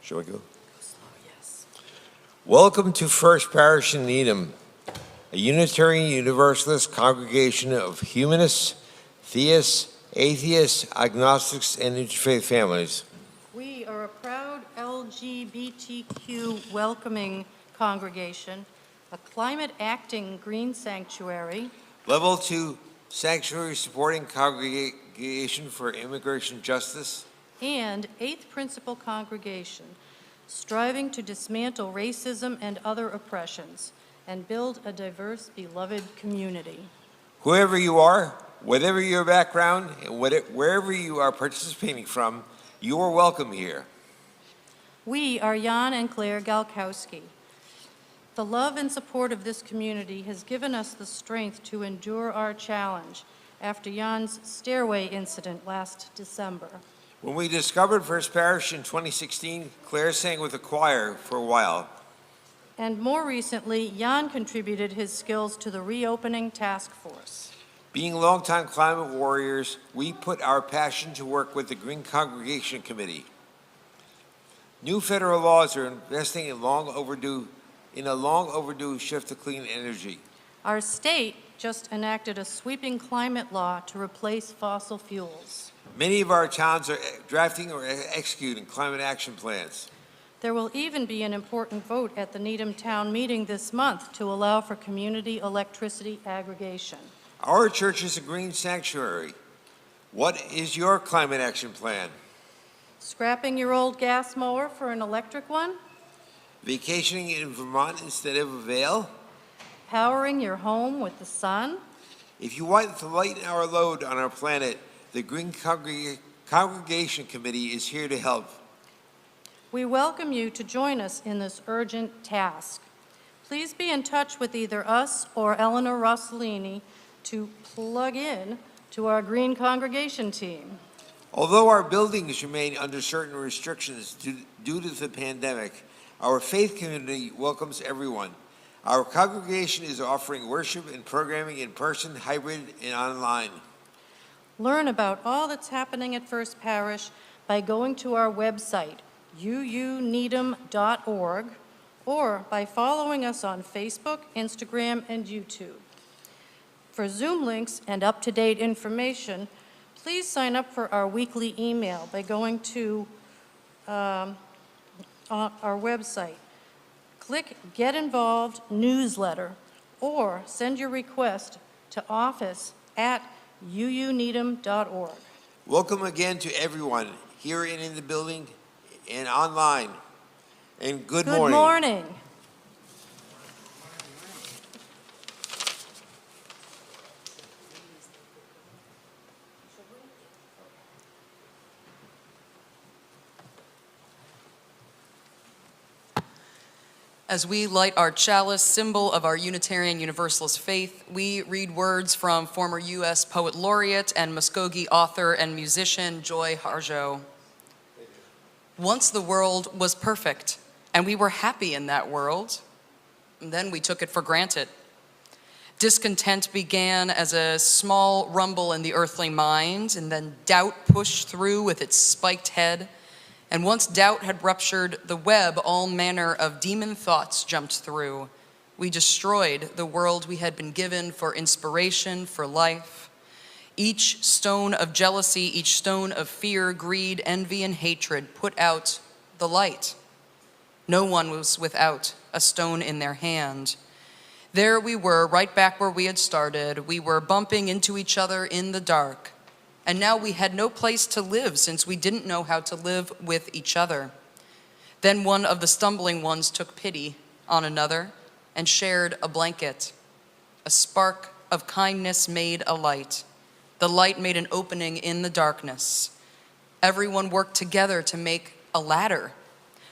Shall we go? Yes. Welcome to First Parish in Needham, a Unitarian Universalist congregation of humanists, theists, atheists, agnostics, and interfaith families. We are a proud LGBTQ welcoming congregation, a climate acting green sanctuary, Level 2 sanctuary supporting congregation for immigration justice, and eighth principal congregation, striving to dismantle racism and other oppressions and build a diverse, beloved community. Whoever you are, whatever your background, and wherever you are participating from, you are welcome here. We are Jan and Claire Galkowski. The love and support of this community has given us the strength to endure our challenge after Jan's stairway incident last December. When we discovered First Parish in 2016, Claire sang with the choir for a while. And more recently, Jan contributed his skills to the reopening task force. Being longtime climate warriors, we put our passion to work with the Green Congregation Committee. New federal laws are investing in a long overdue shift to clean energy. Our state just enacted a sweeping climate law to replace fossil fuels. Many of our towns are drafting or executing climate action plans. There will even be an important vote at the Needham Town meeting this month to allow for community electricity aggregation. Our church is a green sanctuary. What is your climate action plan? Scrapping your old gas mower for an electric one? Vacationing in Vermont instead of a Vail? Powering your home with the sun? If you want to lighten our load on our planet, the Green Congregation Committee is here to help. We welcome you to join us in this urgent task. Please be in touch with either us or Eleanor Rossellini to plug in to our Green Congregation team. Although our buildings remain under certain restrictions due to the pandemic, our faith community welcomes everyone. Our congregation is offering worship and programming in person, hybrid, and online. Learn about all that's happening at First Parish by going to our website, uuneedham.org, or by following us on Facebook, Instagram, and YouTube. For Zoom links and up-to-date information, please sign up for our weekly email by going to our website. Click Get Involved Newsletter, or send your request to office@uuneedham.org. Welcome again to everyone here and in the building and online. And good morning. Good morning. As we light our chalice, symbol of our Unitarian Universalist faith, we read words from former U.S. Poet Laureate and Muskogee author and musician Joy Harjo. Once the world was perfect, and we were happy in that world. And then we took it for granted. Discontent began as a small rumble in the earthly mind, and then doubt pushed through with its spiked head. And once doubt had ruptured the web, all manner of demon thoughts jumped through. We destroyed the world we had been given for inspiration, for life. Each stone of jealousy, each stone of fear, greed, envy, and hatred put out the light. No one was without a stone in their hand. There we were, right back where we had started. We were bumping into each other in the dark. And now we had no place to live since we didn't know how to live with each other. Then one of the stumbling ones took pity on another and shared a blanket. A spark of kindness made a light. The light made an opening in the darkness. Everyone worked together to make a ladder.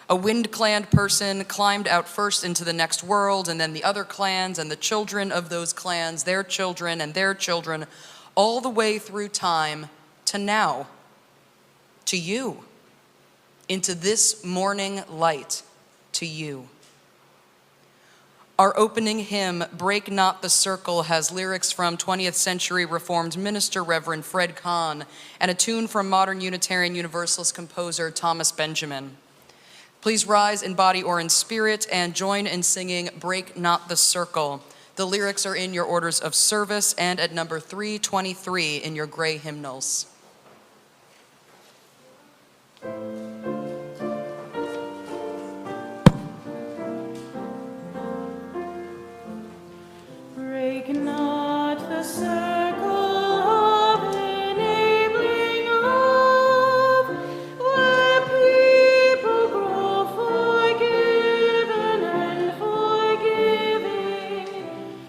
A wind-clanned person climbed out first into the next world, and then the other clans and the children of those clans, their children and their children, all the way through time to now, to you, into this morning light, to you. Our opening hymn, Break Not the Circle, has lyrics from 20th century Reformed minister Reverend Fred Kahn and a tune from modern Unitarian Universalist composer Thomas Benjamin. Please rise in body or in spirit and join in singing Break Not the Circle. The lyrics are in your orders of service and at number 323 in your gray hymnals. Break not the circle of enabling love, where people grow forgiven and forgiving.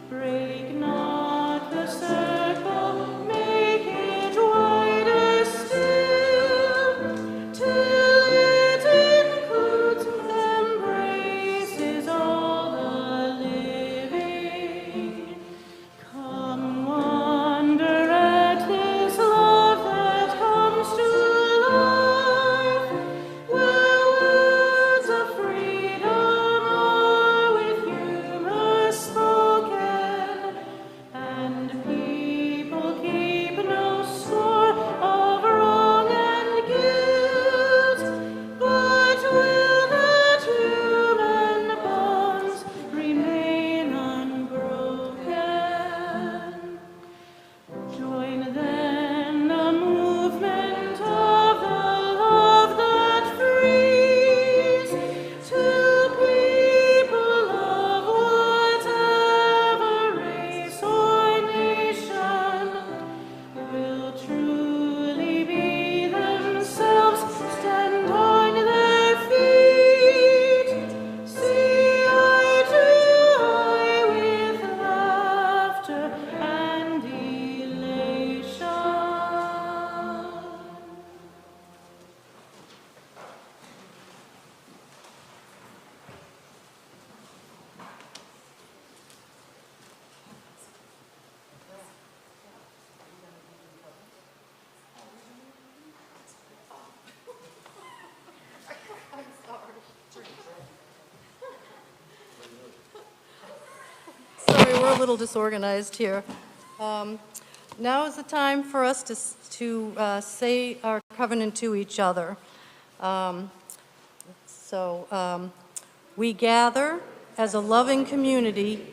Break not the circle, make it wider still, till it includes embraces all the living. Come wonder at this love that comes to life, where words of freedom are with humor spoken, and people keep no score of wrong and guilt, but will that human bonds remain unbroken. Join then the movement of the love that frees, till people of whatever race or nation will truly be themselves, stand on their feet, see eye to eye with laughter and elation. Sorry, we're a little disorganized here. Now is the time for us to say our covenant to each other. We gather as a loving community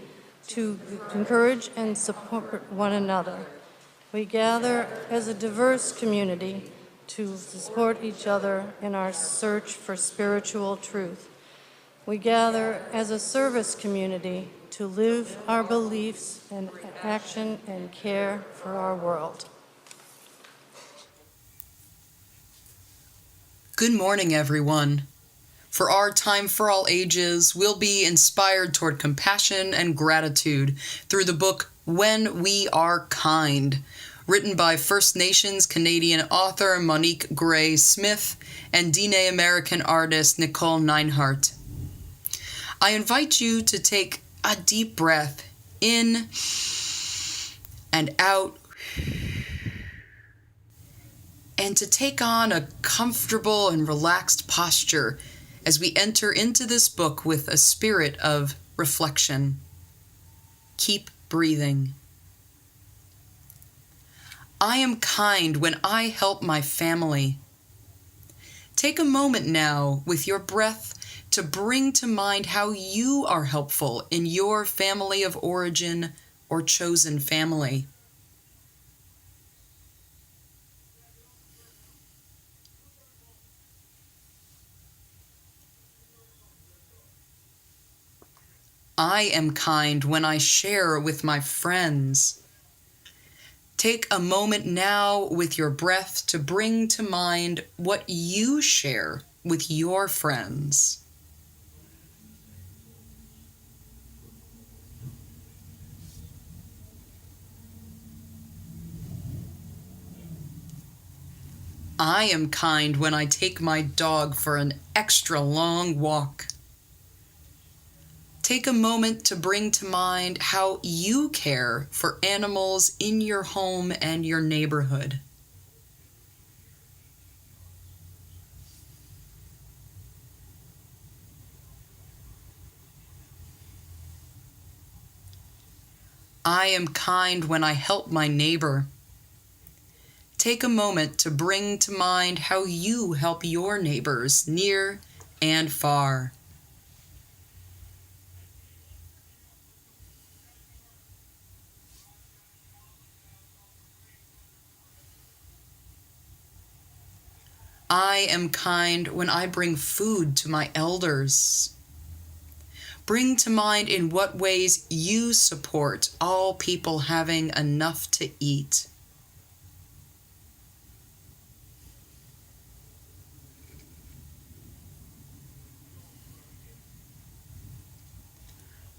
to encourage and support one another. We gather as a diverse community to support each other in our search for spiritual truth. We gather as a service community to live our beliefs in action and care for our world. Good morning, everyone. For our time for all ages, we'll be inspired toward compassion and gratitude through the book When We Are Kind, written by First Nations Canadian author Monique Gray Smith and Diné American artist Nicole Neinhart. I invite you to take a deep breath in and out, and to take on a comfortable and relaxed posture as we enter into this book with a spirit of reflection. Keep breathing. I am kind when I help my family. Take a moment now with your breath to bring to mind how you are helpful in your family of origin or chosen family. I am kind when I share with my friends. Take a moment now with your breath to bring to mind what you share with your friends. I am kind when I take my dog for an extra long walk. Take a moment to bring to mind how you care for animals in your home and your neighborhood. I am kind when I help my neighbor. Take a moment to bring to mind how you help your neighbors near and far. I am kind when I bring food to my elders. Bring to mind in what ways you support all people having enough to eat.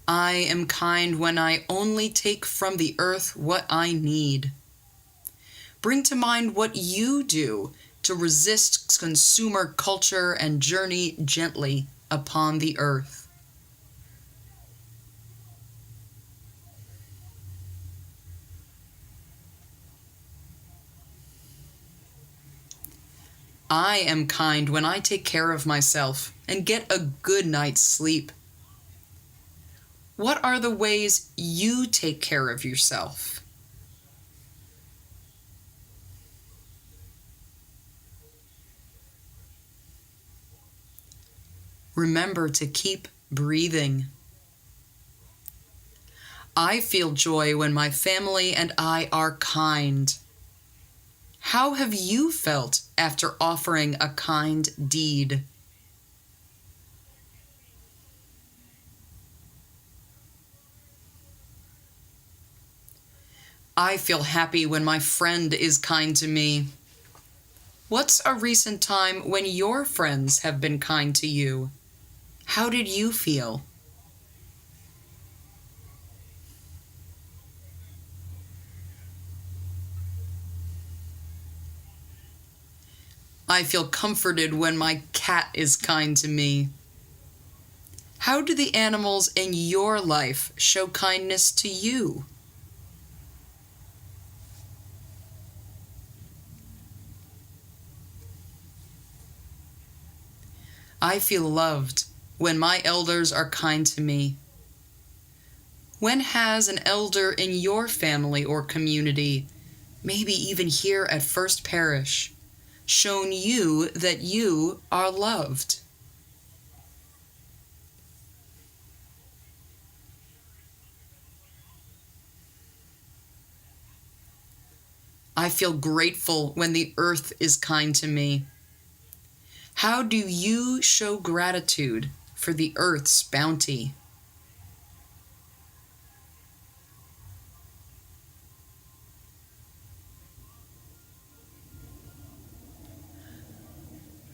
I am kind when I only take from the earth what I need. Bring to mind what you do to resist consumer culture and journey gently upon the earth. I am kind when I take care of myself and get a good night's sleep. What are the ways you take care of yourself? Remember to keep breathing. I feel joy when my family and I are kind. How have you felt after offering a kind deed? I feel happy when my friend is kind to me. What's a recent time when your friends have been kind to you? How did you feel? I feel comforted when my cat is kind to me. How do the animals in your life show kindness to you? I feel loved when my elders are kind to me. When has an elder in your family or community, maybe even here at First Parish, shown you that you are loved? I feel grateful when the earth is kind to me. How do you show gratitude for the earth's bounty?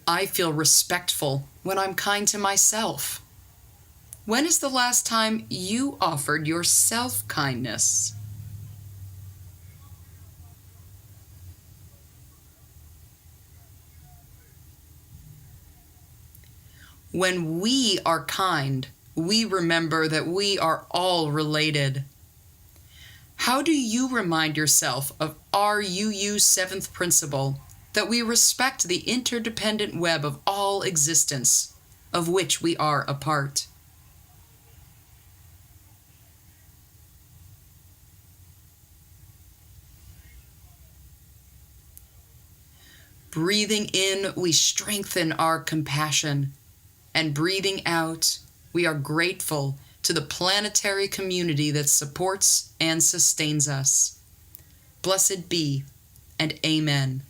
I feel respectful when I'm kind to myself. When is the last time you offered yourself kindness? When we are kind, we remember that we are all related. How do you remind yourself of our UU seventh principle, that we respect the interdependent web of all existence, of which we are a part? Breathing in, we strengthen our compassion, and breathing out, we are grateful to the planetary community that supports and sustains us. Blessed be, and amen.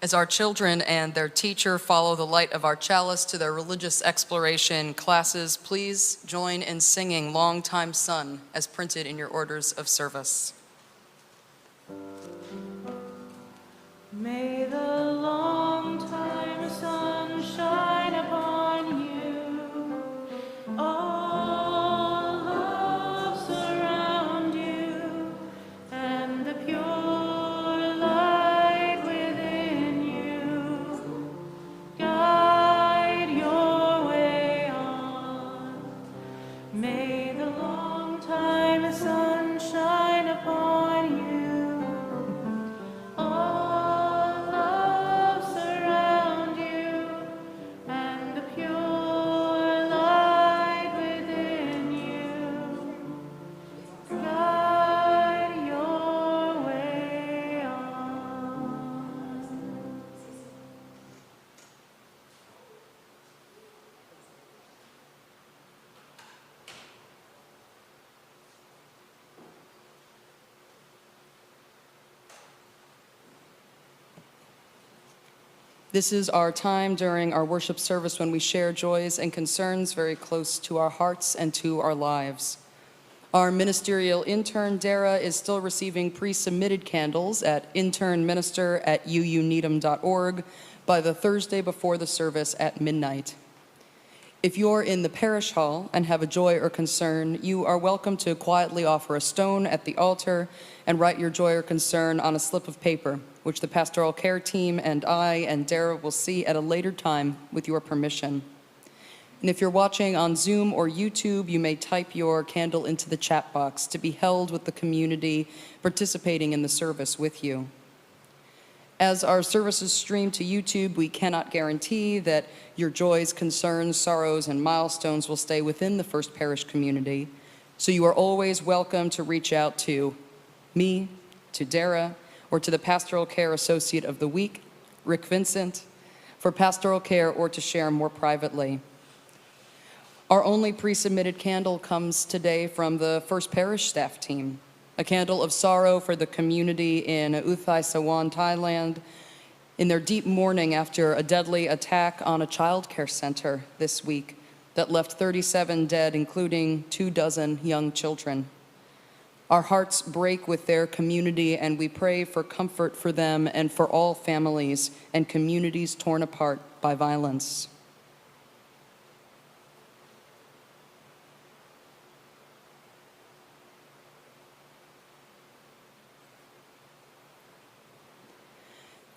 As our children and their teacher follow the light of our chalice to their religious exploration classes, please join in singing Long Time Sun as printed in your orders of service. May the long time sun shine upon you. All love surround you, and the pure light within you. This is our time during our worship service when we share joys and concerns very close to our hearts and to our lives. Our ministerial intern, Dara, is still receiving pre-submitted candles at internminister@uuneedham.org by the Thursday before the service at midnight. If you're in the parish hall and have a joy or concern, you are welcome to quietly offer a stone at the altar and write your joy or concern on a slip of paper, which the pastoral care team and I and Dara will see at a later time with your permission. And if you're watching on Zoom or YouTube, you may type your candle into the chat box to be held with the community participating in the service with you. As our services stream to YouTube, we cannot guarantee that your joys, concerns, sorrows, and milestones will stay within the First Parish community. So you are always welcome to reach out to me, to Dara, or to the Pastoral Care Associate of the Week, Rick Vincent, for pastoral care or to share more privately. Our only pre-submitted candle comes today from the First Parish staff team, a candle of sorrow for the community in Uthai Sawan, Thailand, in their deep mourning after a deadly attack on a child care center this week that left 37 dead, including 24 young children. Our hearts break with their community, and we pray for comfort for them and for all families and communities torn apart by violence.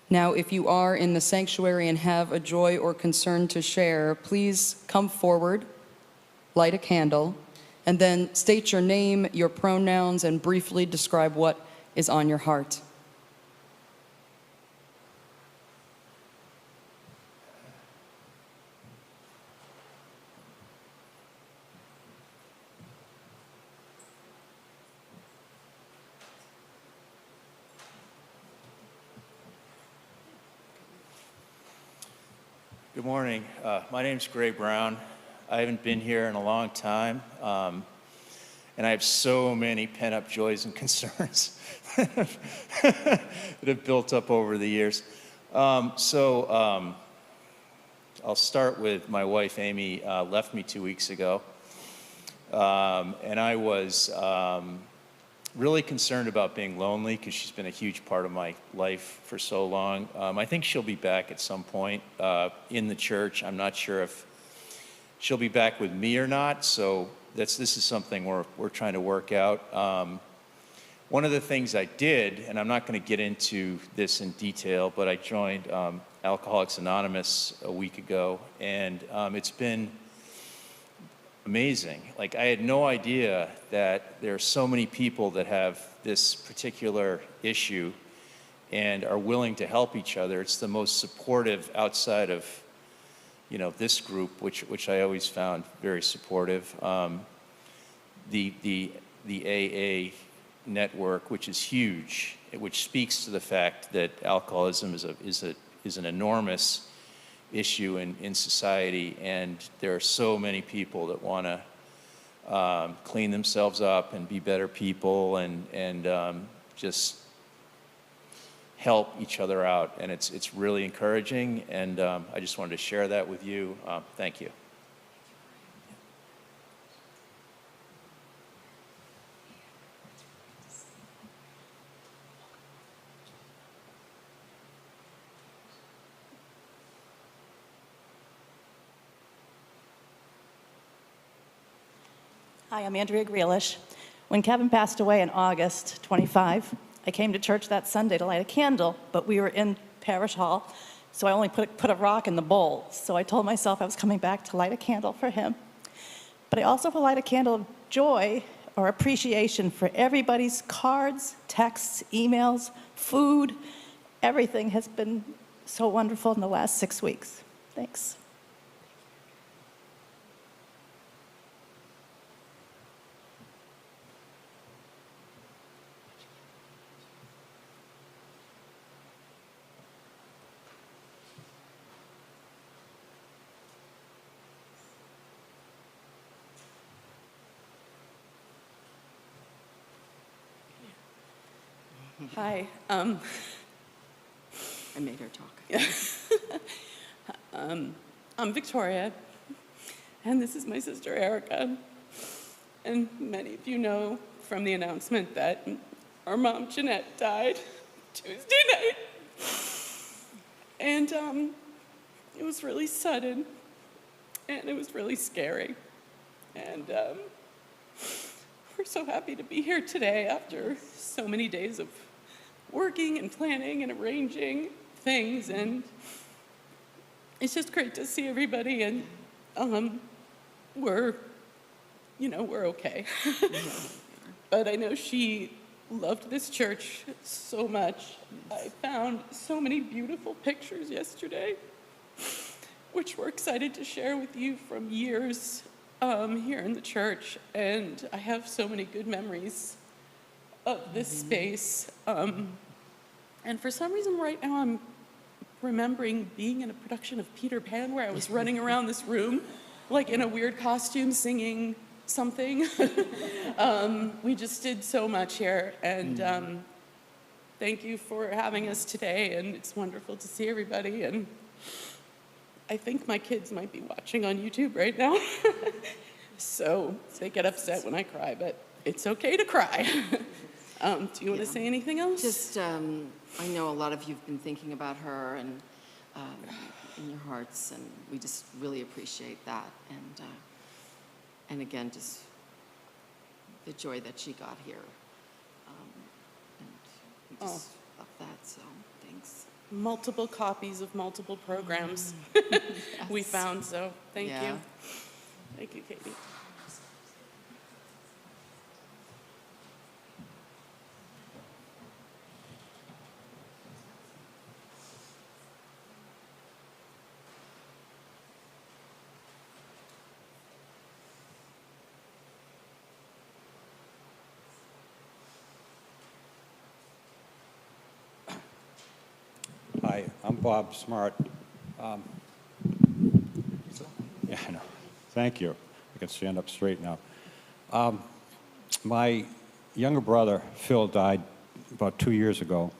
Now, if you are in the sanctuary and have a joy or concern to share, please come forward, light a candle, and then state your name, your pronouns, and briefly describe what is on your heart. Good morning. My name's Gray Brown. I haven't been here in a long time, and I have so many pent-up joys and concerns that have built up over the years. I'll start with my wife, Amy, left me 2 weeks ago, and I was really concerned about being lonely because she's been a huge part of my life for so long. I think she'll be back at some point in the church. I'm not sure if she'll be back with me or not, so this is something we're trying to work out. One of the things I did, and I'm not going to get into this in detail, but I joined Alcoholics Anonymous a week ago, and it's been amazing. Like, I had no idea that there are so many people that have this particular issue and are willing to help each other. It's the most supportive outside of, this group, which I always found very supportive. The AA network, which is huge, which speaks to the fact that alcoholism is an enormous issue in society, and there are so many people that want to clean themselves up and be better people and just help each other out, and it's really encouraging, and I just wanted to share that with you. Thank you. Hi, I'm Andrea Grealish. When Kevin passed away in August 25, I came to church that Sunday to light a candle, but we were in Parish Hall, so I only put a rock in the bowl. So I told myself I was coming back to light a candle for him. But I also light a candle of joy or appreciation for everybody's cards, texts, emails, food. Everything has been so wonderful in the last 6 weeks. Thanks. Hi. I made her talk. I'm Victoria, and this is my sister Erica. And many of you know from the announcement that our mom Jeanette died Tuesday night. And it was really sudden, and it was really scary. And we're so happy to be here today after so many days of working and planning and arranging things. And it's just great to see everybody, and we're okay. But I know she loved this church so much. I found so many beautiful pictures yesterday, which we're excited to share with you from years here in the church. And I have so many good memories of this space. And for some reason right now I'm remembering being in a production of Peter Pan where I was running around this room like in a weird costume singing something. We just did so much here, and thank you for having us today, and it's wonderful to see everybody. And I think my kids might be watching on YouTube right now, so they get upset when I cry, but it's okay to cry. Do you want to say anything else? Just, I know a lot of you've been thinking about her and in your hearts, and we just really appreciate that. And again, just the joy that she got here. And we just love that, so thanks. Multiple copies of multiple programs we found, so thank Yeah. you. Thank you, Katie. Hi, I'm Bob Smart. Yeah, I know. Thank you. I can stand up straight now. My younger brother, Phil, died about 2 years ago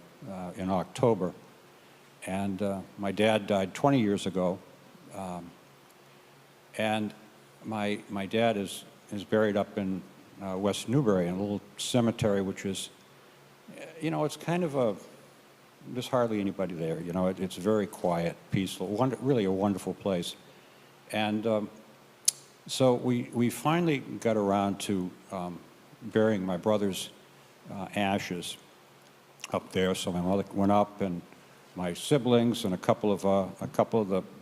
in October. And my dad died 20 years ago. And my dad is buried up in West Newbury in a little cemetery, which is, it's kind of there's hardly anybody there. It's very quiet, peaceful, really a wonderful place. And so we finally got around to burying my brother's ashes up there. So my mother went up, and my siblings and a couple of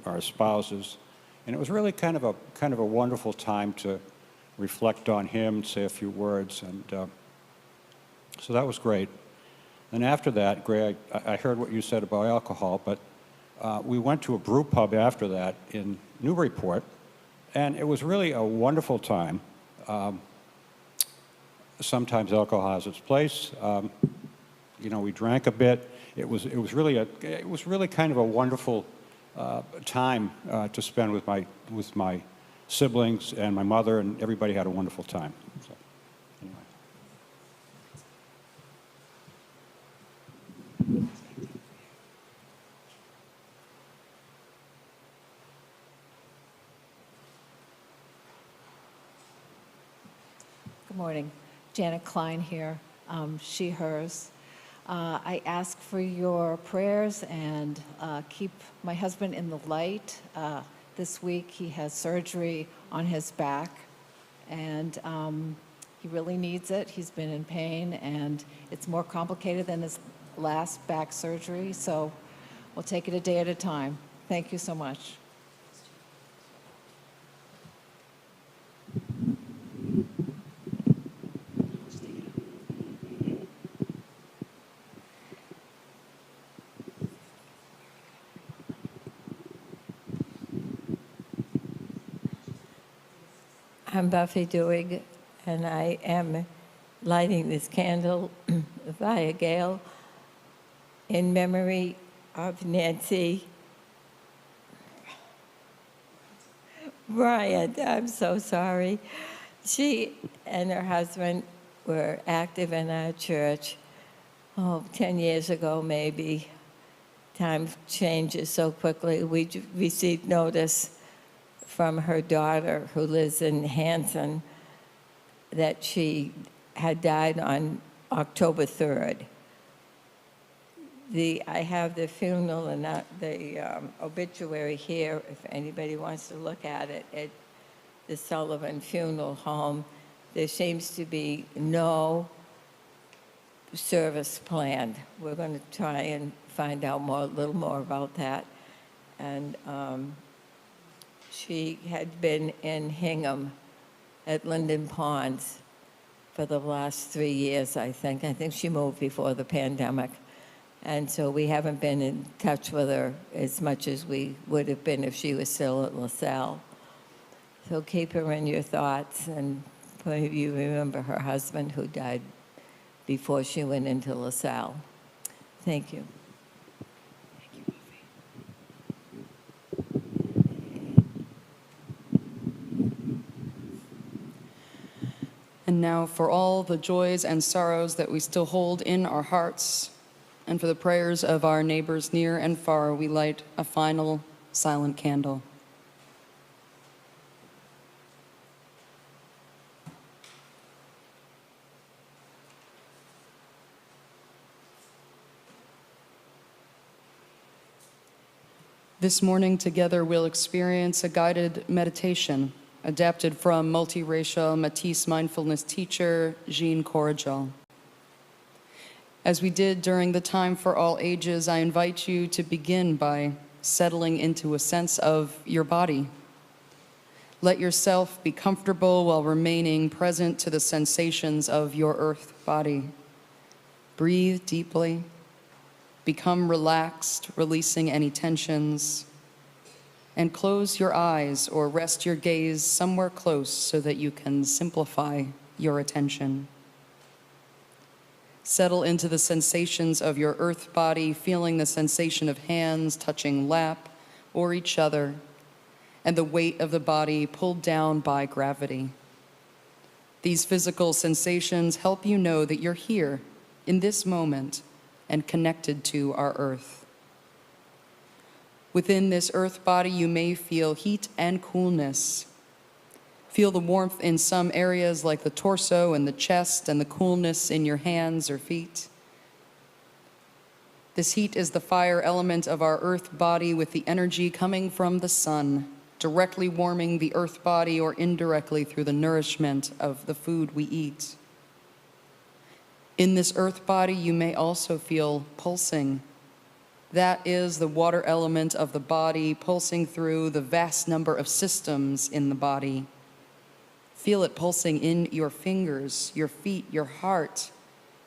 our spouses, and it was really kind of a wonderful time to reflect on him, say a few words, and so that was great. And after that, Greg, I heard what you said about alcohol, but we went to a brew pub after that in Newburyport, and it was really a wonderful time. Sometimes alcohol has its place. We drank a bit. It was really kind of a wonderful time to spend with my siblings and my mother, and everybody had a wonderful time. So, anyway. Good morning. Janet Klein here, she, hers. I ask for your prayers and keep my husband in the light. This week he has surgery on his back, and he really needs it. He's been in pain, and it's more complicated than his last back surgery, so we'll take it a day at a time. Thank you so much. I'm Buffy Dewig, and I am lighting this candle via Gail in memory of Nancy Bryant. I'm so sorry. She and her husband were active in our church, 10 years ago maybe. time changes so quickly. We received notice from her daughter, who lives in Hanson, that she had died on October 3rd. I have the funeral and the obituary here, if anybody wants to look at it, at the Sullivan Funeral Home. There seems to be no service planned. We're going to try and find out a little more about that. And she had been in Hingham at Linden Ponds for the last 3 years, I think. I think she moved before the pandemic. And so we haven't been in touch with her as much as we would have been if she was still at LaSalle. So keep her in your thoughts, and maybe you remember her husband who died before she went into LaSalle. Thank you. And now for all the joys and sorrows that we still hold in our hearts, and for the prayers of our neighbors near and far, we light a final silent candle. This morning together we'll experience a guided meditation adapted from multiracial Matisse mindfulness teacher Jean Corrigal. As we did during the Time for All Ages, I invite you to begin by settling into a sense of your body. Let yourself be comfortable while remaining present to the sensations of your earth body. Breathe deeply. Become relaxed, releasing any tensions. And close your eyes or rest your gaze somewhere close so that you can simplify your attention. Settle into the sensations of your earth body, feeling the sensation of hands touching lap or each other, and the weight of the body pulled down by gravity. These physical sensations help you know that you're here in this moment and connected to our earth. Within this earth body, you may feel heat and coolness. Feel the warmth in some areas like the torso and the chest, and the coolness in your hands or feet. This heat is the fire element of our earth body, with the energy coming from the sun, directly warming the earth body or indirectly through the nourishment of the food we eat. In this earth body, you may also feel pulsing. That is the water element of the body, pulsing through the vast number of systems in the body. Feel it pulsing in your fingers, your feet, your heart.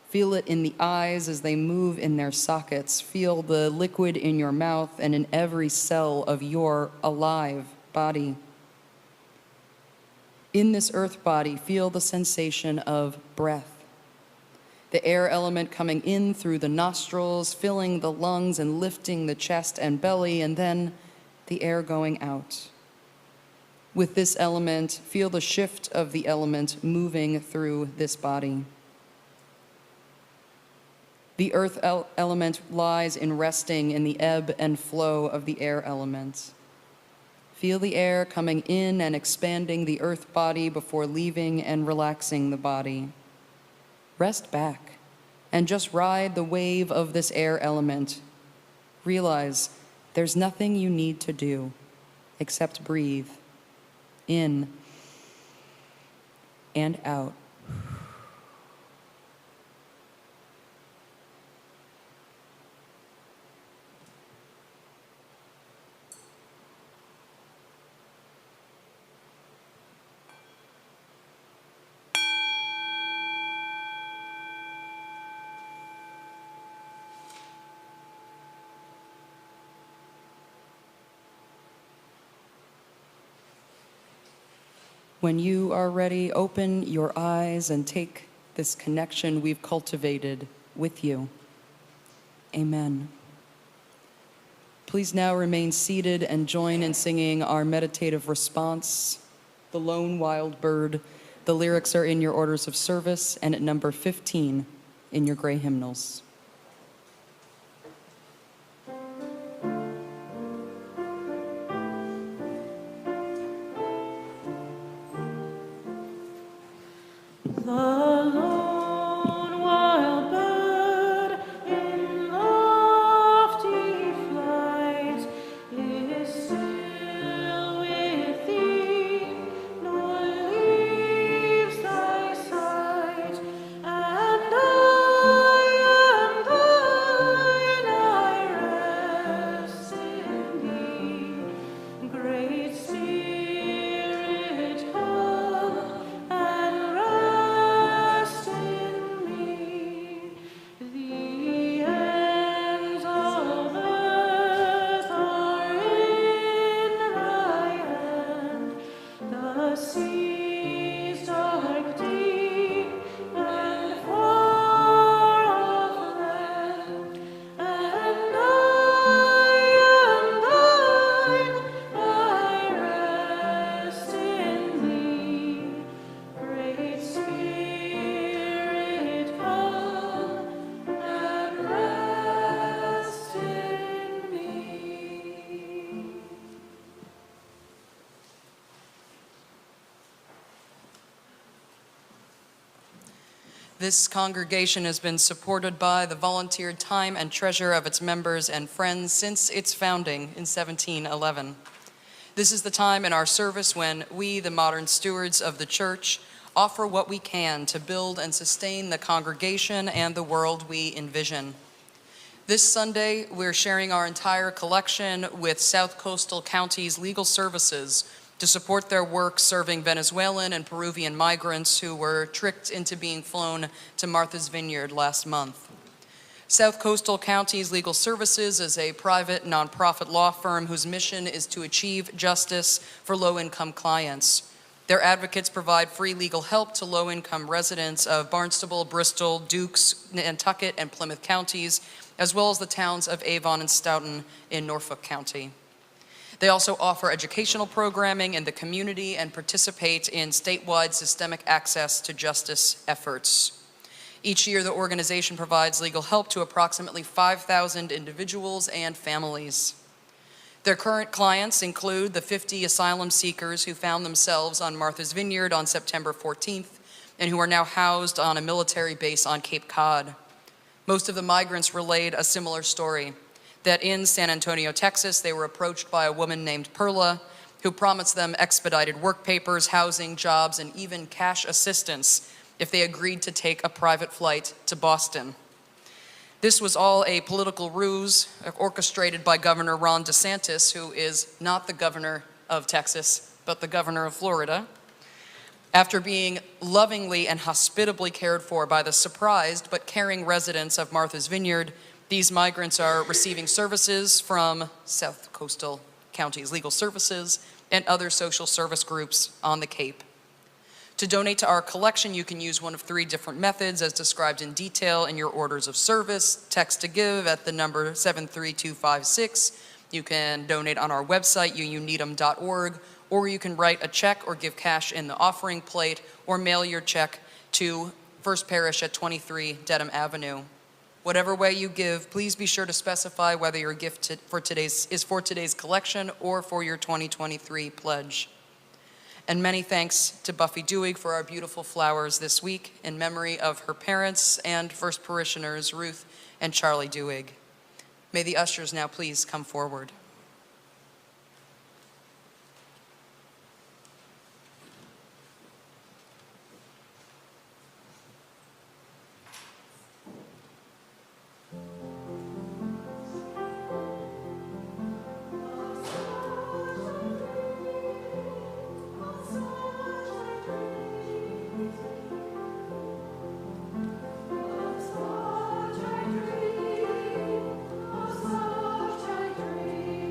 Feel it in the eyes as they move in their sockets. Feel the liquid in your mouth and in every cell of your alive body. In this earth body, feel the sensation of breath. The air element coming in through the nostrils, filling the lungs and lifting the chest and belly, and then the air going out. With this element, feel the shift of the element moving through this body. The earth element lies in resting in the ebb and flow of the air element. Feel the air coming in and expanding the earth body before leaving and relaxing the body. Rest back and just ride the wave of this air element. Realize there's nothing you need to do except breathe in and out. When you are ready, open your eyes and take this connection we've cultivated with you. Amen. Please now remain seated and join in singing our meditative response, The Lone Wild Bird. The lyrics are in your orders of service and at number 15 in your gray hymnals. This congregation has been supported by the volunteered time and treasure of its members and friends since its founding in 1711. This is the time in our service when we, the modern stewards of the church, offer what we can to build and sustain the congregation and the world we envision. This Sunday, we're sharing our entire collection with South Coastal County's Legal Services to support their work serving Venezuelan and Peruvian migrants who were tricked into being flown to Martha's Vineyard last month. South Coastal County's Legal Services is a private nonprofit law firm whose mission is to achieve justice for low-income clients. Their advocates provide free legal help to low-income residents of Barnstable, Bristol, Dukes, Nantucket, and Plymouth counties, as well as the towns of Avon and Stoughton in Norfolk County. They also offer educational programming in the community and participate in statewide systemic access to justice efforts. Each year, the organization provides legal help to approximately 5,000 individuals and families. Their current clients include the 50 asylum seekers who found themselves on Martha's Vineyard on September 14th and who are now housed on a military base on Cape Cod. Most of the migrants relayed a similar story, that in San Antonio, Texas, they were approached by a woman named Perla, who promised them expedited work papers, housing, jobs, and even cash assistance if they agreed to take a private flight to Boston. This was all a political ruse orchestrated by Governor Ron DeSantis, who is not the governor of Texas, but the governor of Florida. After being lovingly and hospitably cared for by the surprised but caring residents of Martha's Vineyard, these migrants are receiving services from South Coastal County's Legal Services and other social service groups on the Cape. To donate to our collection, you can use one of 3 different methods as described in detail in your orders of service. Text to give at the number 73256. You can donate on our website, uneedham.org, or you can write a check or give cash in the offering plate, or mail your check to First Parish at 23 Dedham Avenue. Whatever way you give, please be sure to specify whether your gift is for today's collection or for your 2023 pledge. And many thanks to Buffy Dewig for our beautiful flowers this week in memory of her parents and first parishioners, Ruth and Charlie Dewig. May the ushers now please come forward. Dream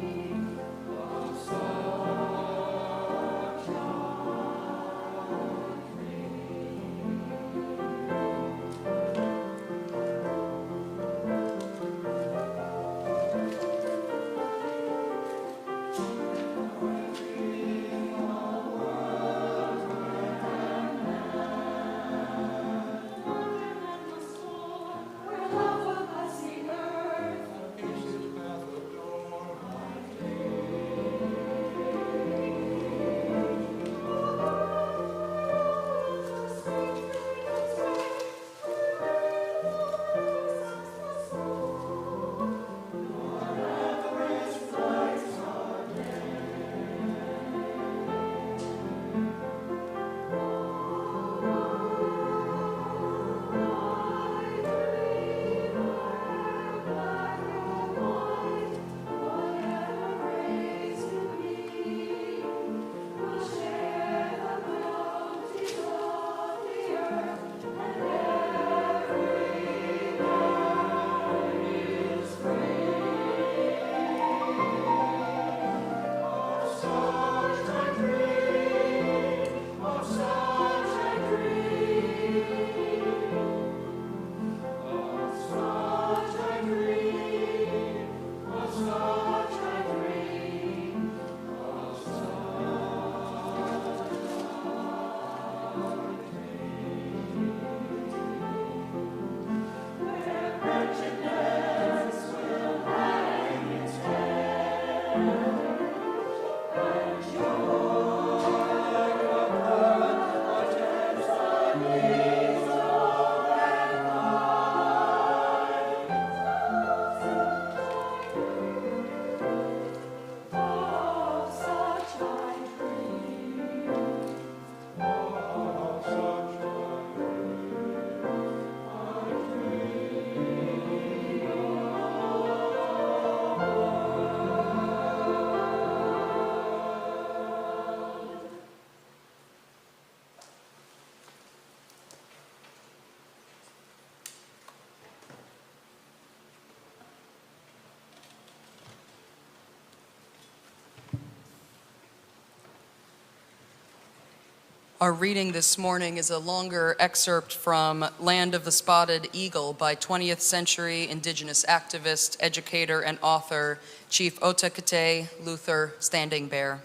Our reading this morning is a longer excerpt from Land of the Spotted Eagle by 20th century indigenous activist, educator, and author Chief Otakite Luther Standing Bear.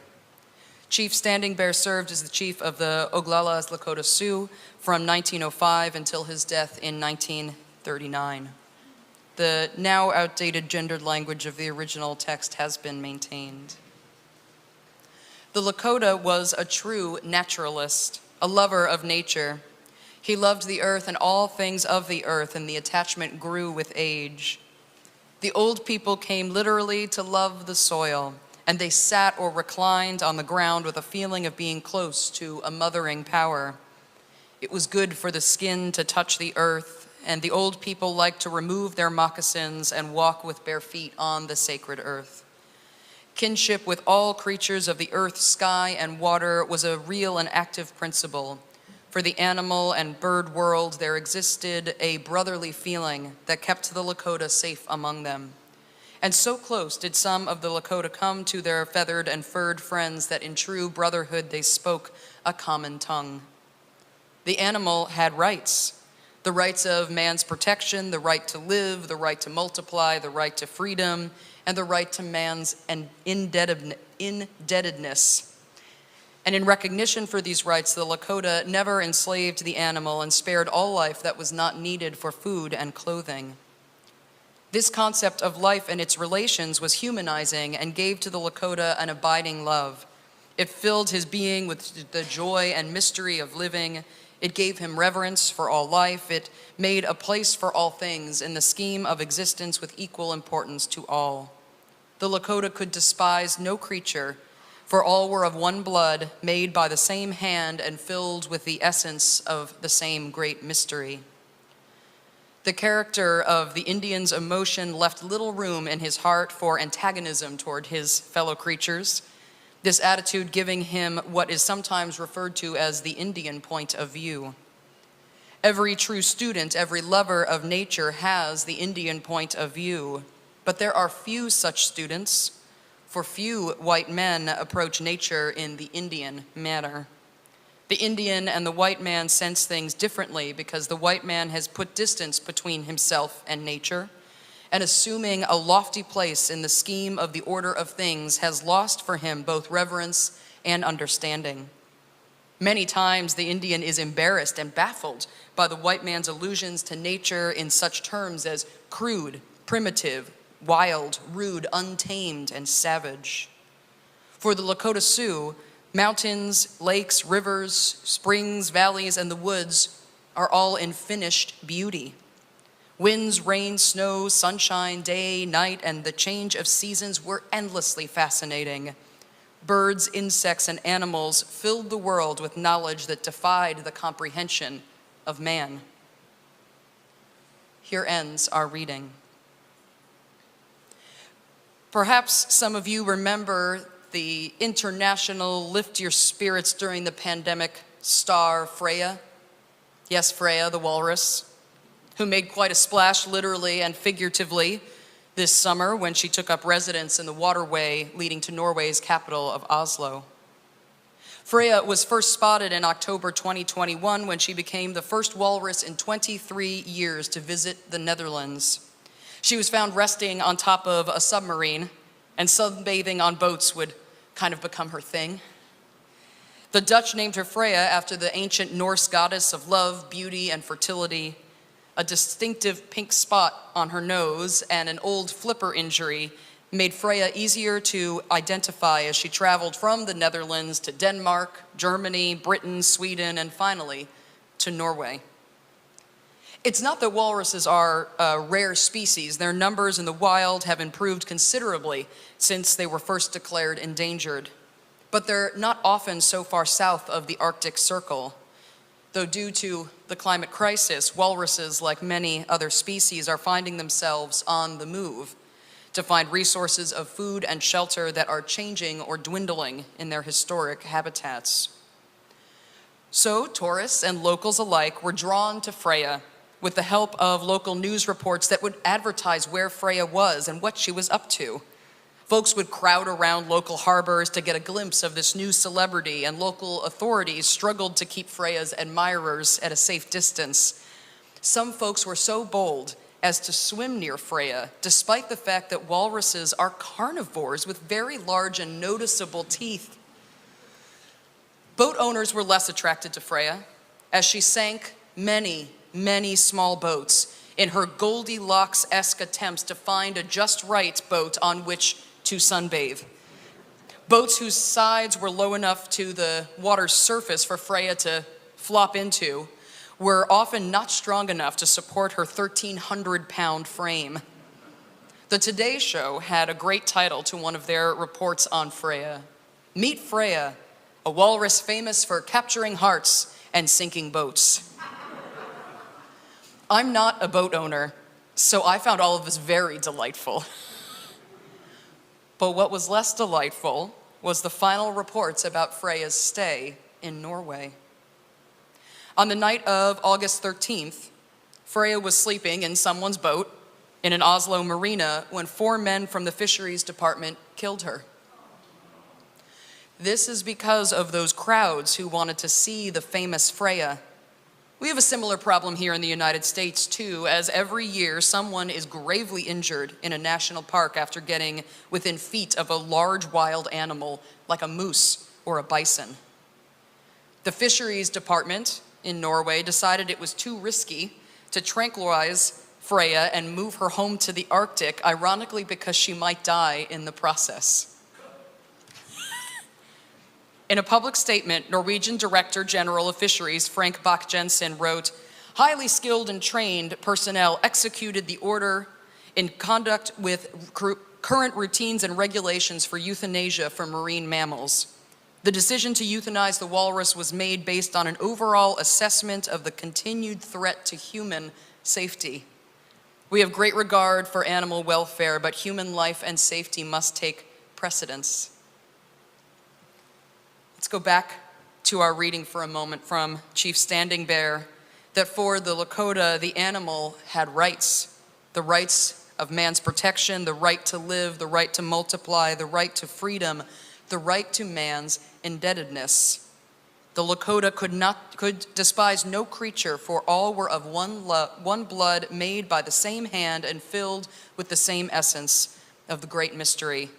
Chief Standing Bear served as the chief of the Oglalas Lakota Sioux from 1905 until his death in 1939. The now outdated gendered language of the original text has been maintained. The Lakota was a true naturalist, a lover of nature. He loved the earth and all things of the earth, and the attachment grew with age. The old people came literally to love the soil, and they sat or reclined on the ground with a feeling of being close to a mothering power. It was good for the skin to touch the earth, and the old people liked to remove their moccasins and walk with bare feet on the sacred earth. Kinship with all creatures of the earth, sky, and water was a real and active principle. For the animal and bird world, there existed a brotherly feeling that kept the Lakota safe among them. And so close did some of the Lakota come to their feathered and furred friends that in true brotherhood they spoke a common tongue. The animal had rights. The rights of man's protection, the right to live, the right to multiply, the right to freedom, and the right to man's indebtedness. And in recognition for these rights, the Lakota never enslaved the animal and spared all life that was not needed for food and clothing. This concept of life and its relations was humanizing and gave to the Lakota an abiding love. It filled his being with the joy and mystery of living. It gave him reverence for all life. It made a place for all things in the scheme of existence with equal importance to all. The Lakota could despise no creature, for all were of one blood, made by the same hand and filled with the essence of the same great mystery. The character of the Indian's emotion left little room in his heart for antagonism toward his fellow creatures, this attitude giving him what is sometimes referred to as the Indian point of view. Every true student, every lover of nature has the Indian point of view, but there are few such students, for few white men approach nature in the Indian manner. The Indian and the white man sense things differently because the white man has put distance between himself and nature, and assuming a lofty place in the scheme of the order of things has lost for him both reverence and understanding. Many times the Indian is embarrassed and baffled by the white man's allusions to nature in such terms as crude, primitive, wild, rude, untamed, and savage. For the Lakota Sioux, mountains, lakes, rivers, springs, valleys, and the woods are all in finished beauty. Winds, rain, snow, sunshine, day, night, and the change of seasons were endlessly fascinating. Birds, insects, and animals filled the world with knowledge that defied the comprehension of man. Here ends our reading. Perhaps some of you remember the international Lift Your Spirits During the Pandemic star Freya. Yes, Freya, the walrus, who made quite a splash literally and figuratively this summer when she took up residence in the waterway leading to Norway's capital of Oslo. Freya was first spotted in October 2021 when she became the first walrus in 23 years to visit the Netherlands. She was found resting on top of a submarine, and sunbathing on boats would kind of become her thing. The Dutch named her Freya after the ancient Norse goddess of love, beauty, and fertility. A distinctive pink spot on her nose and an old flipper injury made Freya easier to identify as she traveled from the Netherlands to Denmark, Germany, Britain, Sweden, and finally to Norway. It's not that walruses are a rare species. Their numbers in the wild have improved considerably since they were first declared endangered. But they're not often so far south of the Arctic Circle. Though due to the climate crisis, walruses, like many other species, are finding themselves on the move to find resources of food and shelter that are changing or dwindling in their historic habitats. So tourists and locals alike were drawn to Freya with the help of local news reports that would advertise where Freya was and what she was up to. Folks would crowd around local harbors to get a glimpse of this new celebrity, and local authorities struggled to keep Freya's admirers at a safe distance. Some folks were so bold as to swim near Freya, despite the fact that walruses are carnivores with very large and noticeable teeth. Boat owners were less attracted to Freya, as she sank many, many small boats in her Goldilocks-esque attempts to find a just right boat on which to sunbathe. Boats whose sides were low enough to the water's surface for Freya to flop into were often not strong enough to support her 1,300-pound frame. The Today Show had a great title to one of their reports on Freya. Meet Freya, a walrus famous for capturing hearts and sinking boats. I'm not a boat owner, so I found all of this very delightful. But what was less delightful was the final reports about Freya's stay in Norway. On the night of August 13th, Freya was sleeping in someone's boat in an Oslo marina when 4 men from the fisheries department killed her. This is because of those crowds who wanted to see the famous Freya. We have a similar problem here in the United States too, as every year someone is gravely injured in a national park after getting within feet of a large wild animal like a moose or a bison. The fisheries department in Norway decided it was too risky to tranquilize Freya and move her home to the Arctic, ironically because she might die in the process. In a public statement, Norwegian Director General of Fisheries Frank Bach-Jensen wrote, "Highly skilled and trained personnel executed the order in conduct with current routines and regulations for euthanasia for marine mammals. The decision to euthanize the walrus was made based on an overall assessment of the continued threat to human safety. We have great regard for animal welfare, but human life and safety must take precedence." Let's go back to our reading for a moment from Chief Standing Bear, that for the Lakota, the animal had rights. The rights of man's protection, the right to live, the right to multiply, the right to freedom, the right to man's indebtedness. The Lakota could despise no creature, for all were of one blood, made by the same hand and filled with the same essence of the great mystery.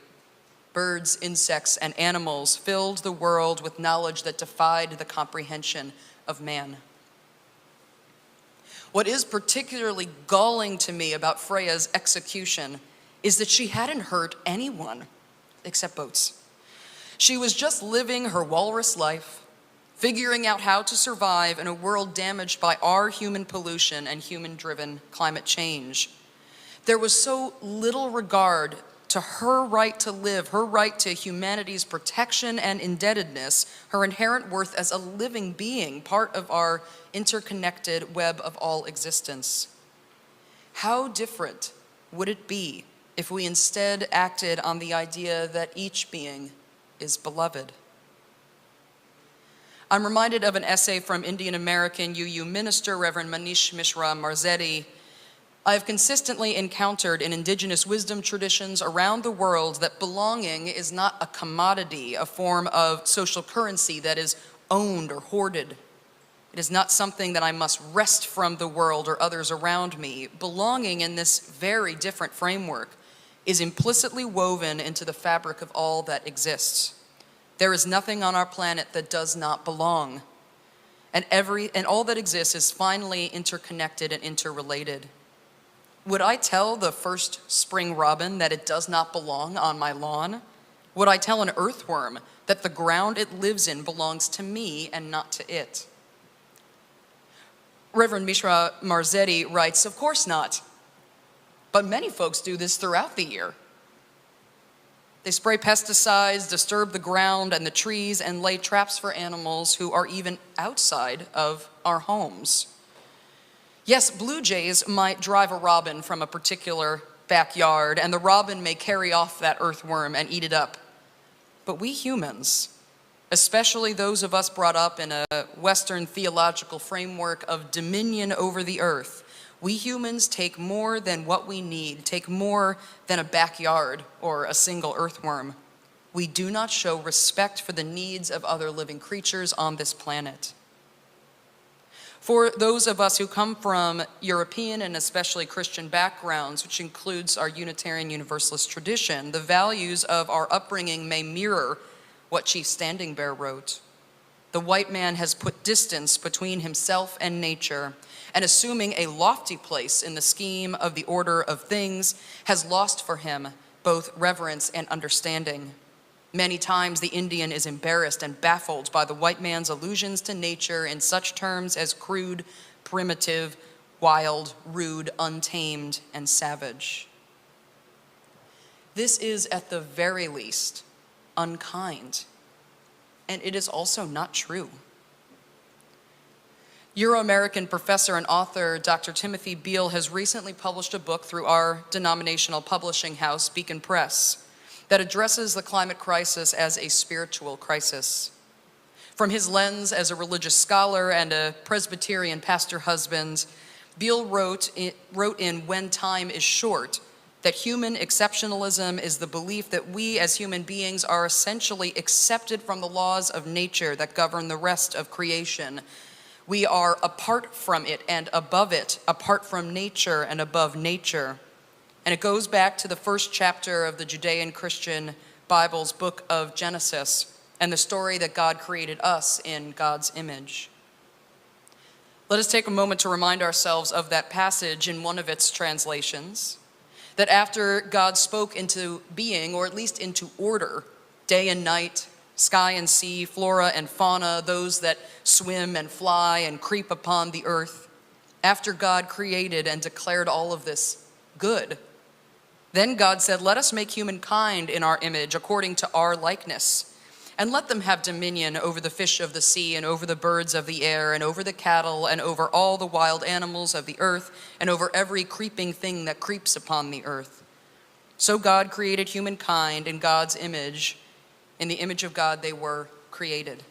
Birds, insects, and animals filled the world with knowledge that defied the comprehension of man. What is particularly galling to me about Freya's execution is that she hadn't hurt anyone except boats. She was just living her walrus life, figuring out how to survive in a world damaged by our human pollution and human-driven climate change. There was so little regard to her right to live, her right to humanity's protection and indebtedness, her inherent worth as a living being, part of our interconnected web of all existence. How different would it be if we instead acted on the idea that each being is beloved? I'm reminded of an essay from Indian American UU minister, Reverend Manish Mishra Marzetti. I have consistently encountered in indigenous wisdom traditions around the world that belonging is not a commodity, a form of social currency that is owned or hoarded. It is not something that I must wrest from the world or others around me. Belonging in this very different framework is implicitly woven into the fabric of all that exists. There is nothing on our planet that does not belong. And all that exists is finally interconnected and interrelated. Would I tell the first spring robin that it does not belong on my lawn? Would I tell an earthworm that the ground it lives in belongs to me and not to it? Reverend Mishra Marzetti writes, "Of course not. But many folks do this throughout the year. They spray pesticides, disturb the ground and the trees, and lay traps for animals who are even outside of our homes. Yes, blue jays might drive a robin from a particular backyard, and the robin may carry off that earthworm and eat it up. But we humans, especially those of us brought up in a Western theological framework of dominion over the earth, We humans take more than what we need, take more than a backyard or a single earthworm. We do not show respect for the needs of other living creatures on this planet. For those of us who come from European and especially Christian backgrounds, which includes our Unitarian Universalist tradition, the values of our upbringing may mirror what Chief Standing Bear wrote. The white man has put distance between himself and nature, and assuming a lofty place in the scheme of the order of things, has lost for him both reverence and understanding. Many times the Indian is embarrassed and baffled by the white man's allusions to nature in such terms as crude, primitive, wild, rude, untamed, and savage. This is at the very least unkind, and it is also not true. Euro-American professor and author Dr. Timothy Beale has recently published a book through our denominational publishing house, Beacon Press, that addresses the climate crisis as a spiritual crisis. From his lens as a religious scholar and a Presbyterian pastor husband, Beale wrote in When Time is Short that human exceptionalism is the belief that we as human beings are essentially accepted from the laws of nature that govern the rest of creation. We are apart from it and above it, apart from nature and above nature. And it goes back to the first chapter of the Judean Christian Bible's book of Genesis and the story that God created us in God's image. Let us take a moment to remind ourselves of that passage in one of its translations, that after God spoke into being, or at least into order, day and night, sky and sea, flora and fauna, those that swim and fly and creep upon the earth, after God created and declared all of this good, then God said, let us make humankind in our image according to our likeness, and let them have dominion over the fish of the sea and over the birds of the air and over the cattle and over all the wild animals of the earth and over every creeping thing that creeps upon the earth. So God created humankind in God's image. In the image of God they were created.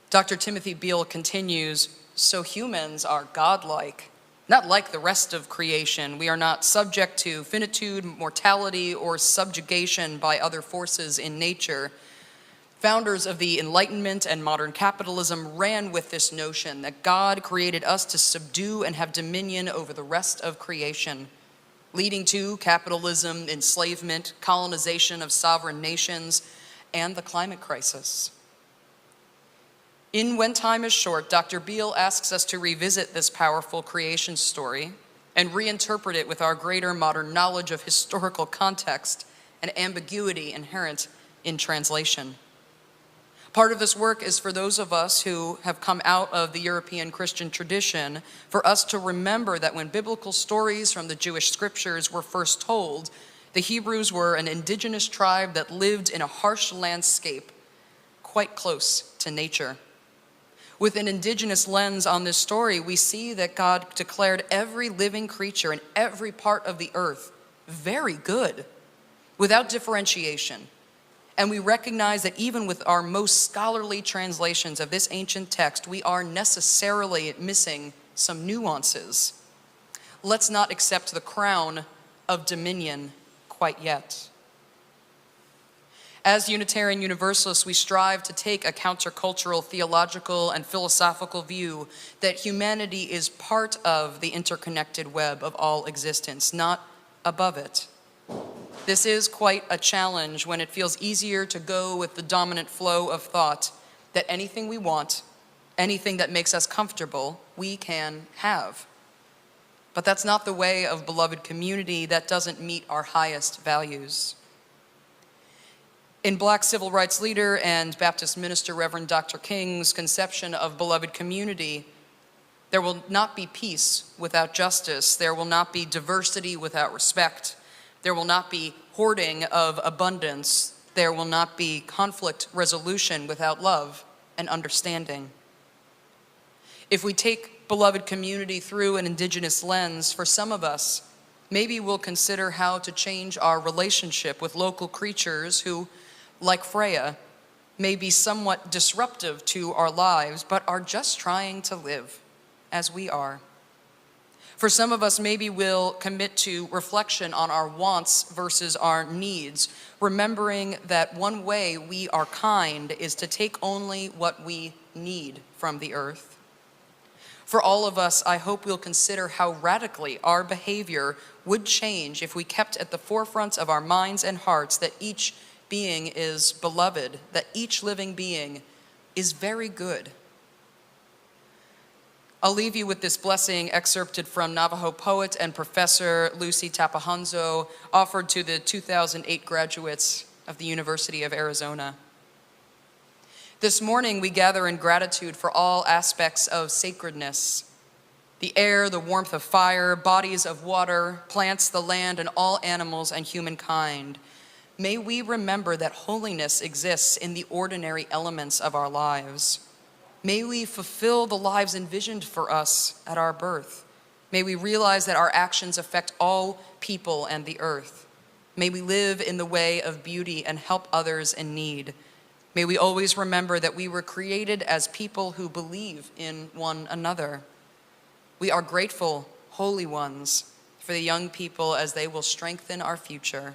Dr. Timothy Beale continues, so humans are godlike. Not like the rest of creation. We are not subject to finitude, mortality, or subjugation by other forces in nature. Founders of the Enlightenment and modern capitalism ran with this notion that God created us to subdue and have dominion over the rest of creation, leading to capitalism, enslavement, colonization of sovereign nations, and the climate crisis. In When Time is Short, Dr. Beale asks us to revisit this powerful creation story and reinterpret it with our greater modern knowledge of historical context and ambiguity inherent in translation. Part of this work is for those of us who have come out of the European Christian tradition, for us to remember that when biblical stories from the Jewish scriptures were first told, the Hebrews were an indigenous tribe that lived in a harsh landscape quite close to nature. With an indigenous lens on this story, we see that God declared every living creature in every part of the earth very good, without differentiation. And we recognize that even with our most scholarly translations of this ancient text, we are necessarily missing some nuances. Let's not accept the crown of dominion quite yet. As Unitarian Universalists, we strive to take a countercultural, theological, and philosophical view that humanity is part of the interconnected web of all existence, not above it. This is quite a challenge when it feels easier to go with the dominant flow of thought that anything we want, anything that makes us comfortable, we can have. But that's not the way of beloved community. That doesn't meet our highest values. In Black civil rights leader and Baptist minister Reverend Dr. King's conception of beloved community, there will not be peace without justice. There will not be diversity without respect. There will not be hoarding of abundance. There will not be conflict resolution without love and understanding. If we take beloved community through an indigenous lens, for some of us, maybe we'll consider how to change our relationship with local creatures who, like Freya, may be somewhat disruptive to our lives, but are just trying to live. as we are. For some of us, maybe we'll commit to reflection on our wants versus our needs, remembering that one way we are kind is to take only what we need from the earth. For all of us, I hope we'll consider how radically our behavior would change if we kept at the forefront of our minds and hearts that each being is beloved, that each living being is very good. I'll leave you with this blessing excerpted from Navajo poet and professor Lucy Tapahanzo, offered to the 2008 graduates of the University of Arizona. This morning, we gather in gratitude for all aspects of sacredness: the air, the warmth of fire, bodies of water, plants, the land, and all animals and humankind. May we remember that holiness exists in the ordinary elements of our lives. May we fulfill the lives envisioned for us at our birth. May we realize that our actions affect all people and the earth. May we live in the way of beauty and help others in need. May we always remember that we were created as people who believe in one another. We are grateful, holy ones, for the young people as they will strengthen our future.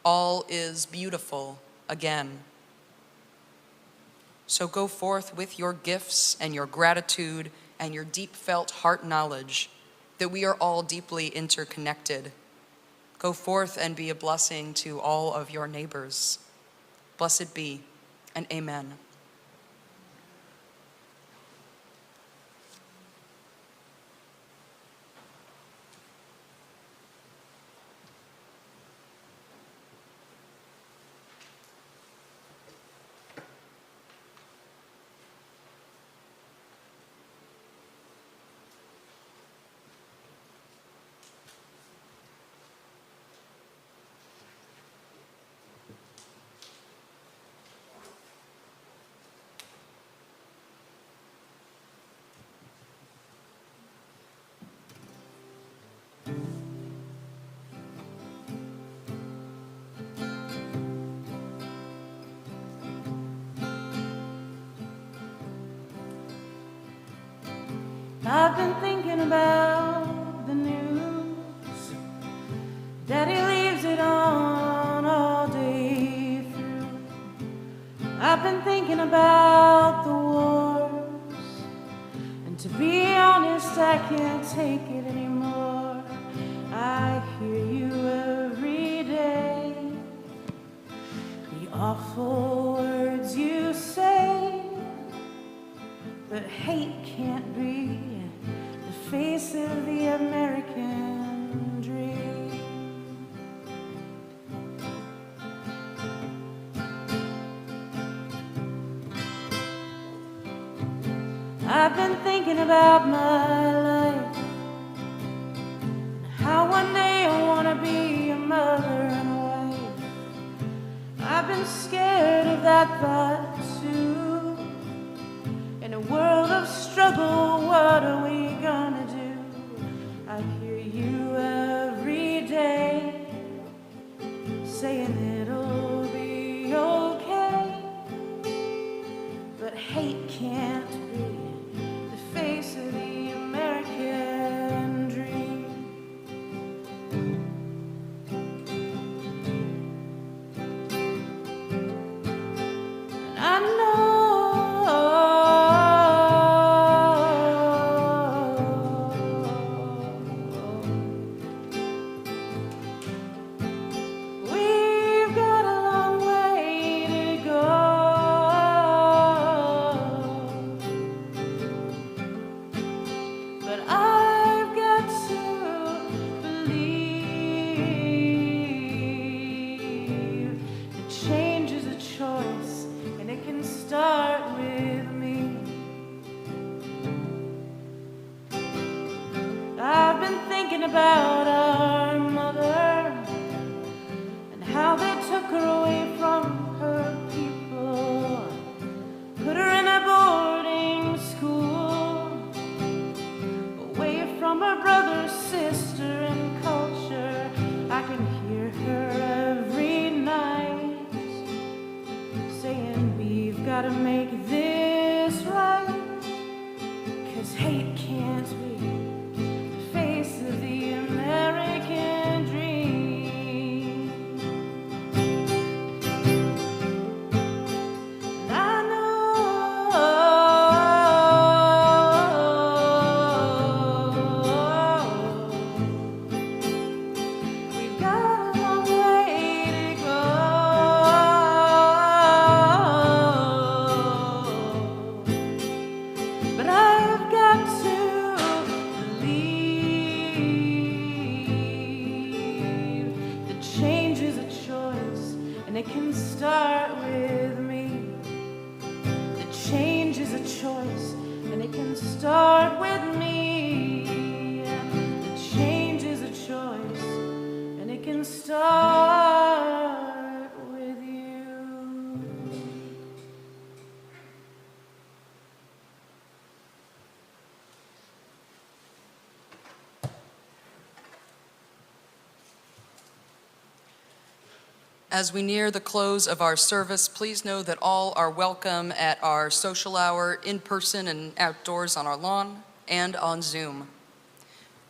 All is beautiful again. So go forth with your gifts and your gratitude and your deep felt heart knowledge that we are all deeply interconnected. Go forth and be a blessing to all of your neighbors. Blessed be, and amen. I've been thinking about the news. Daddy leaves it on all day through. I've been thinking about the wars, and to be honest, I can't take it anymore. I hear you every day, the awful words you say, but hate can't be the face of the American dream. I've been thinking about my life, how one day I want to be a mother and a wife. I've been scared of that thought too. In a world of struggle, what are we gonna do? I hear you every day saying it'll be okay, but hate can't be the face of the American dream. And I know we've got a long way to go, but I've got to believe that change is a choice, and it can start with me. I've been thinking about our mother and how they took her away from her people, put her in a boarding school, away from her brother, sister, and culture. I can hear her every night saying we've got to make this right, 'cause hate can't As we near the close of our service, please know that all are welcome at our social hour in person and outdoors on our lawn and on Zoom.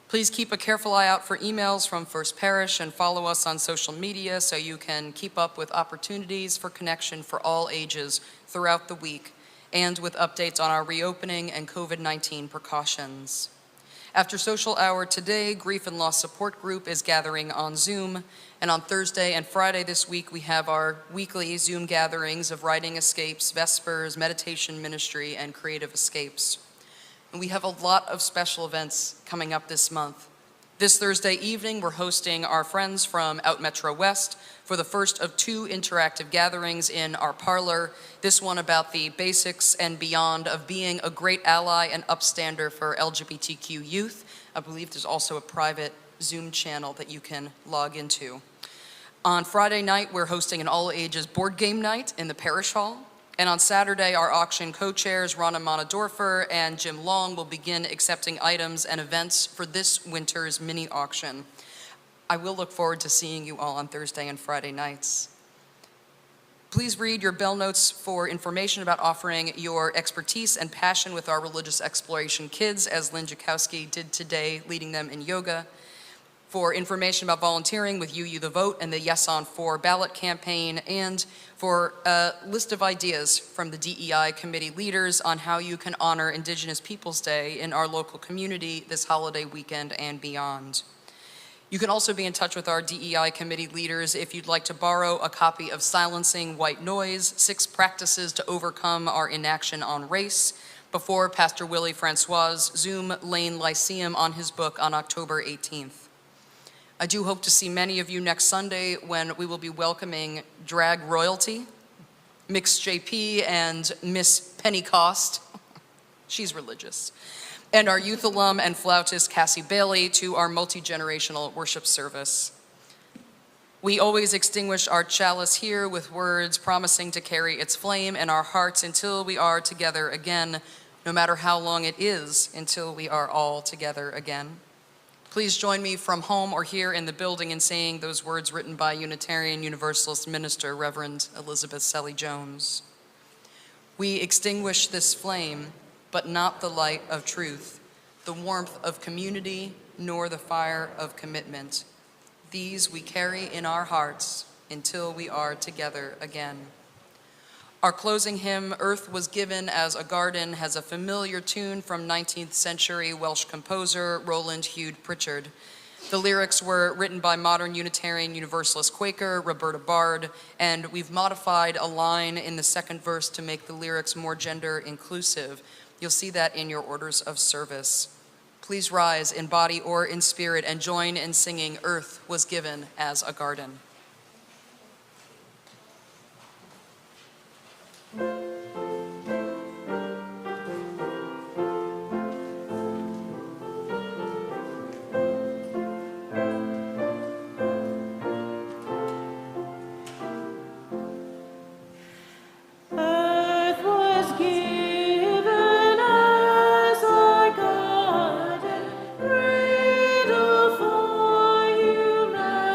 Please keep a careful eye out for emails from First Parish and follow us on social media so you can keep up with opportunities for connection for all ages throughout the week and with updates on our reopening and COVID-19 precautions. After social hour today, Grief and Loss Support Group is gathering on Zoom, and on Thursday and Friday this week, we have our weekly Zoom gatherings of Writing Escapes, Vespers, Meditation Ministry, and Creative Escapes. And we have a lot of special events coming up this month. This Thursday evening, we're hosting our friends from Out Metro West for the first of 2 interactive gatherings in our parlor, this one about the basics and beyond of being a great ally and upstander for LGBTQ youth. I believe there's also a private Zoom channel that you can log into. On Friday night, we're hosting an all-ages board game night in the Parish Hall. And on Saturday, our auction co-chairs, Rana Monadorfer and Jim Long, will begin accepting items and events for this winter's mini auction. I will look forward to seeing you all on Thursday and Friday nights. Please read your bell notes for information about offering your expertise and passion with our religious exploration kids, as Lynn Jakowski did today, leading them in yoga. For information about volunteering with You the Vote and the Yes on 4 ballot campaign, and for a list of ideas from the DEI committee leaders on how you can honor Indigenous Peoples Day in our local community this holiday weekend and beyond. You can also be in touch with our DEI committee leaders if you'd like to borrow a copy of Silencing White Noise, 6 Practices to Overcome Our Inaction on Race, before Pastor Willie Francois' Zoom Lane Lyceum on his book on October 18th. I do hope to see many of you next Sunday when we will be welcoming drag royalty, Mix JP and Miss Pentecost, she's religious, and our youth alum and flautist Cassie Bailey to our multi-generational worship service. We always extinguish our chalice here with words promising to carry its flame in our hearts until we are together again, no matter how long it is until we are all together again. Please join me from home or here in the building in saying those words written by Unitarian Universalist minister Reverend Elizabeth Selly Jones. We extinguish this flame, but not the light of truth, the warmth of community, nor the fire of commitment. These we carry in our hearts until we are together again. Our closing hymn, Earth Was Given as a Garden, has a familiar tune from 19th century Welsh composer Roland Hugh Pritchard. The lyrics were written by modern Unitarian Universalist Quaker Roberta Bard, and we've modified a line in the second verse to make the lyrics more gender inclusive. You'll see that in your orders of service. Please rise in body or in spirit and join in singing Earth Was Given as a Garden. Earth was given as a garden, cradle for humanity.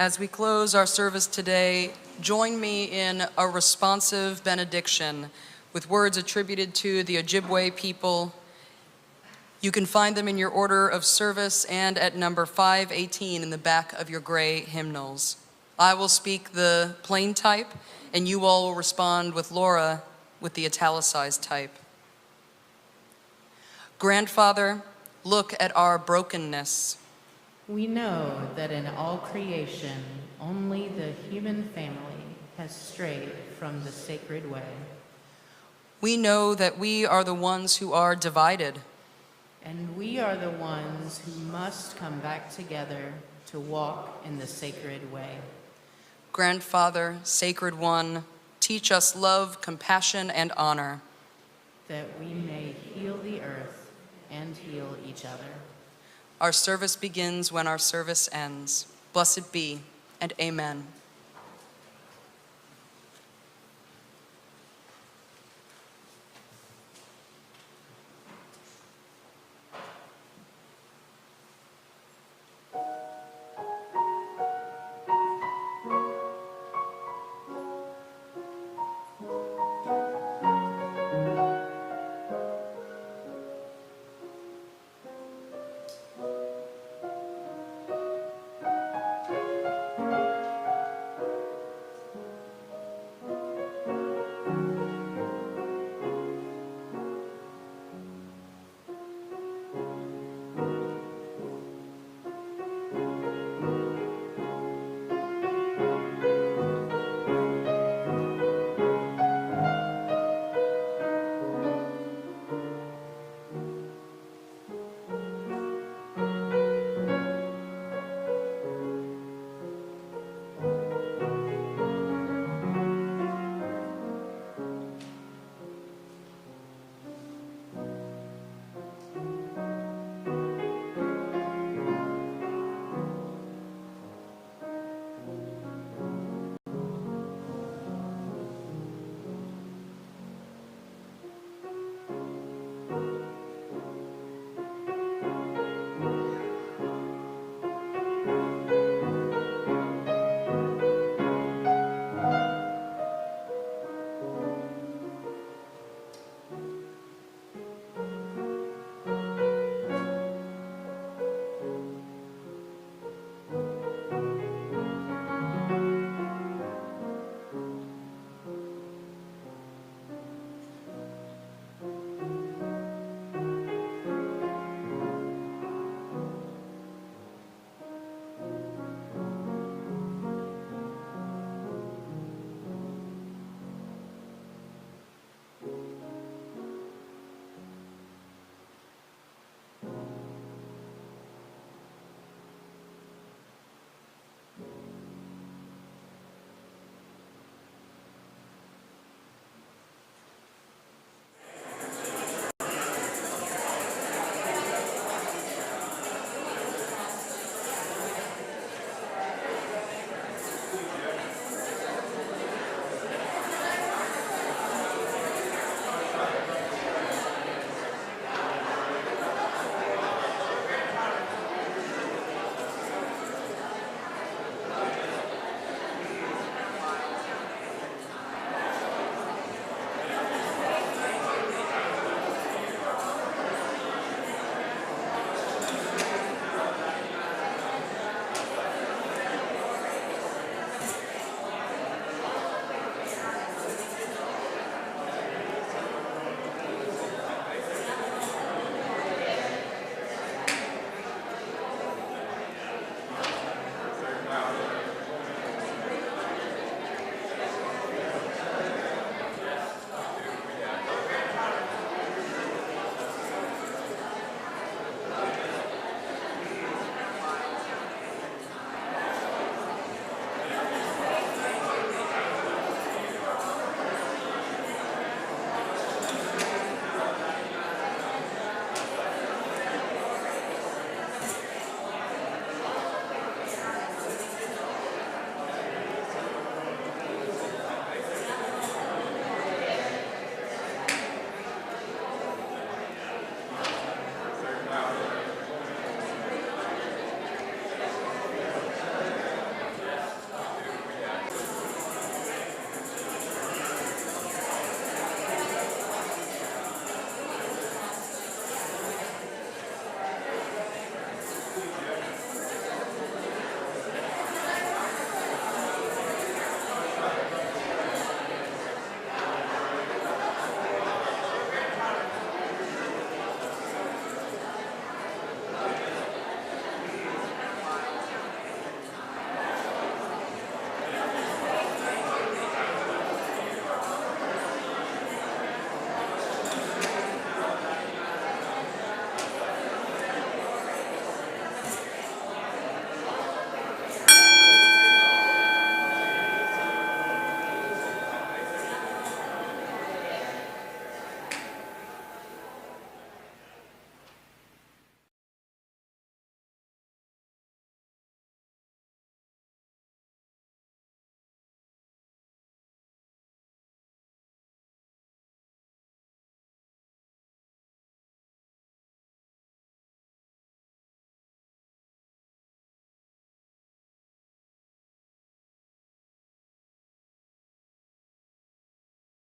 As we close our service today, join me in a responsive benediction with words attributed to the Ojibwe people. You can find them in your order of service and at number 518 in the back of your gray hymnals. I will speak the plain type, and you all will respond with Laura with the italicized type. Grandfather, look at our brokenness. We know that in all creation, only the human family has strayed from the sacred way. We know that we are the ones who are divided. And we are the ones who must come back together to walk in the sacred way. Grandfather, Sacred One, teach us love, compassion, and honor. That we may heal the earth and heal each other. Our service begins when our service ends. Blessed be, and amen.